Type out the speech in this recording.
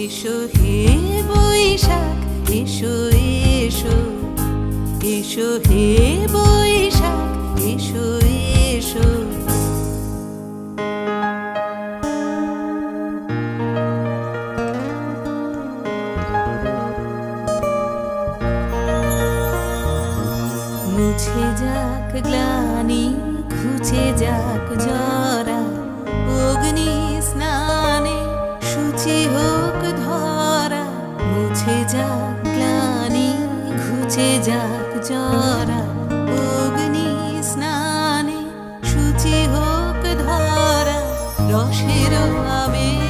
এসো হে বৈশাখ, এসো এসো, এসো হে বৈশাখ, এসো এসো। মুছে যাক গ্লানি, ঘুচে যাক জরা, অগ্নি স্নানে শুচি হোক ধরা। মুছে যাক গ্লানি, ঘুচে যাক জরা, অগ্নি স্নানে শুচি হোক ধরা। রসের আবেশ